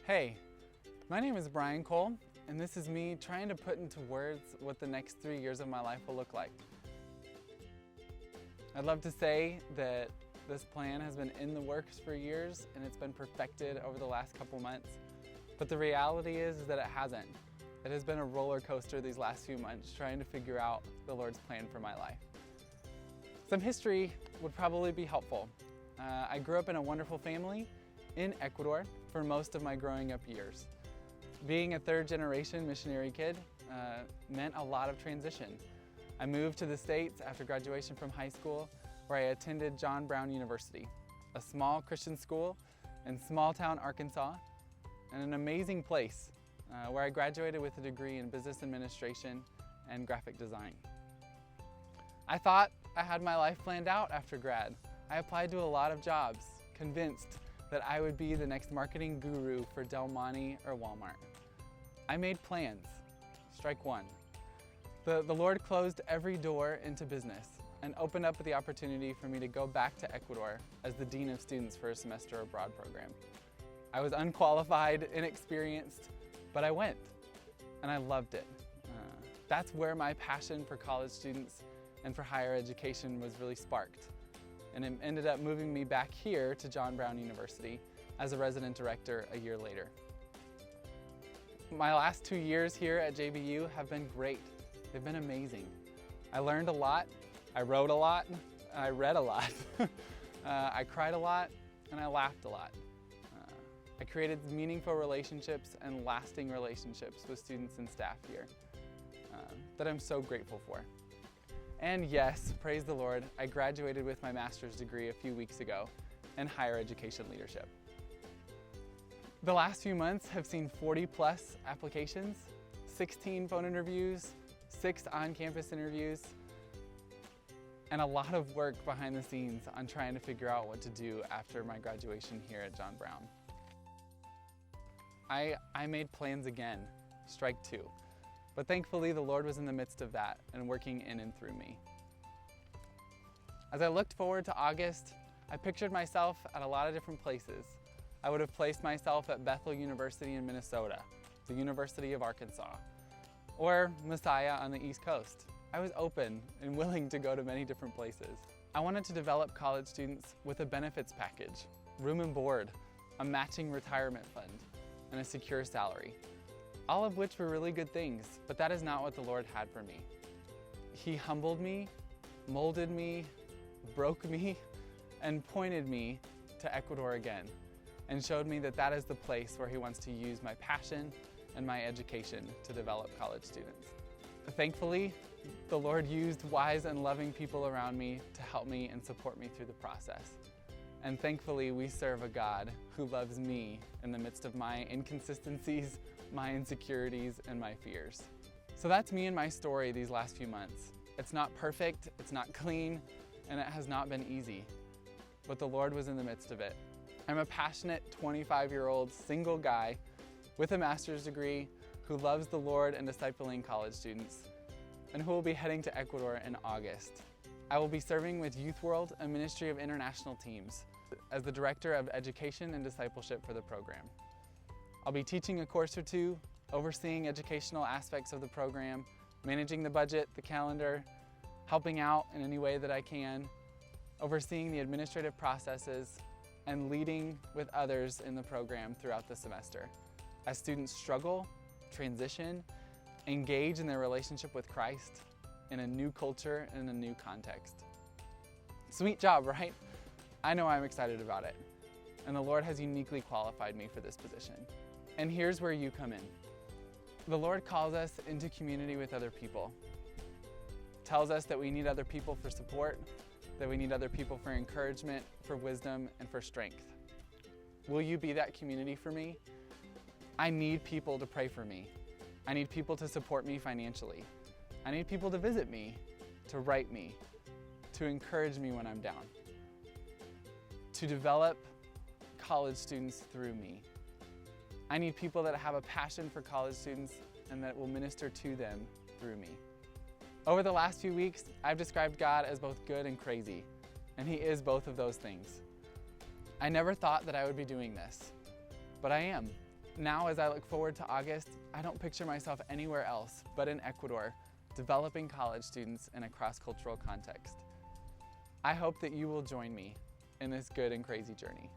Hey, my name is BryanCole, and this is me trying to put into words what the next 3 years of my life will look like. I'd love to say that this plan has been in the works for years and it's been perfected over the last couple months, but the reality is that it hasn't. It has been a roller coaster these last few months trying to figure out the Lord's plan for my life. Some history would probably be helpful. I grew up in a wonderful family in Ecuador for most of my growing up years. Being a third-generation missionary kid meant a lot of transition. I moved to the States after graduation from high school, where I attended John Brown University, a small Christian school in small-town Arkansas, and an amazing place where I graduated with a degree in business administration and graphic design. I thought I had my life planned out after grad. I applied to a lot of jobs, convinced that I would be the next marketing guru for Del Monte or Walmart. I made plans. Strike one. The Lord closed every door into business and opened up the opportunity for me to go back to Ecuador as the Dean of Students for a semester abroad program. I was unqualified, inexperienced, but I went, and I loved it. That's where my passion for college students and for higher education was really sparked. And it ended up moving me back here to John Brown University as a resident director a year later. My last 2 years here at JBU have been great. They've been amazing. I learned a lot, I wrote a lot, I read a lot. I cried a lot, and I laughed a lot. I created meaningful relationships and lasting relationships with students and staff here that I'm so grateful for. And yes, praise the Lord, I graduated with my master's degree a few weeks ago in higher education leadership. The last few months have seen 40+ applications, 16 phone interviews, 6 on-campus interviews, and a lot of work behind the scenes on trying to figure out what to do after my graduation here at John Brown. I made plans again, strike two. But thankfully, the Lord was in the midst of that and working in and through me. As I looked forward to August, I pictured myself at a lot of different places. I would have placed myself at Bethel University in Minnesota, the University of Arkansas, or Messiah on the East Coast. I was open and willing to go to many different places. I wanted to develop college students with a benefits package, room and board, a matching retirement fund, and a secure salary. All of which were really good things, but that is not what the Lord had for me. He humbled me, molded me, broke me, and pointed me to Ecuador again, and showed me that that is the place where He wants to use my passion and my education to develop college students. Thankfully, the Lord used wise and loving people around me to help me and support me through the process. And thankfully, we serve a God who loves me in the midst of my inconsistencies, my insecurities, and my fears. So that's me and my story these last few months. It's not perfect, it's not clean, and it has not been easy. But the Lord was in the midst of it. I'm a passionate 25-year-old single guy with a master's degree who loves the Lord and discipling college students, and who will be heading to Ecuador in August. I will be serving with Youth World, a ministry of international teams, as the Director of Education and Discipleship for the program. I'll be teaching a course or two, overseeing educational aspects of the program, managing the budget, the calendar, helping out in any way that I can, overseeing the administrative processes, and leading with others in the program throughout the semester as students struggle, transition, engage in their relationship with Christ in a new culture and a new context. Sweet job, right? I know I'm excited about it, and the Lord has uniquely qualified me for this position. And here's where you come in. The Lord calls us into community with other people, tells us that we need other people for support, that we need other people for encouragement, for wisdom, and for strength. Will you be that community for me? I need people to pray for me. I need people to support me financially. I need people to visit me, to write me, to encourage me when I'm down, to develop college students through me. I need people that have a passion for college students and that will minister to them through me. Over the last few weeks, I've described God as both good and crazy, and He is both of those things. I never thought that I would be doing this, but I am. Now, as I look forward to August, I don't picture myself anywhere else but in Ecuador, developing college students in a cross-cultural context. I hope that you will join me in this good and crazy journey.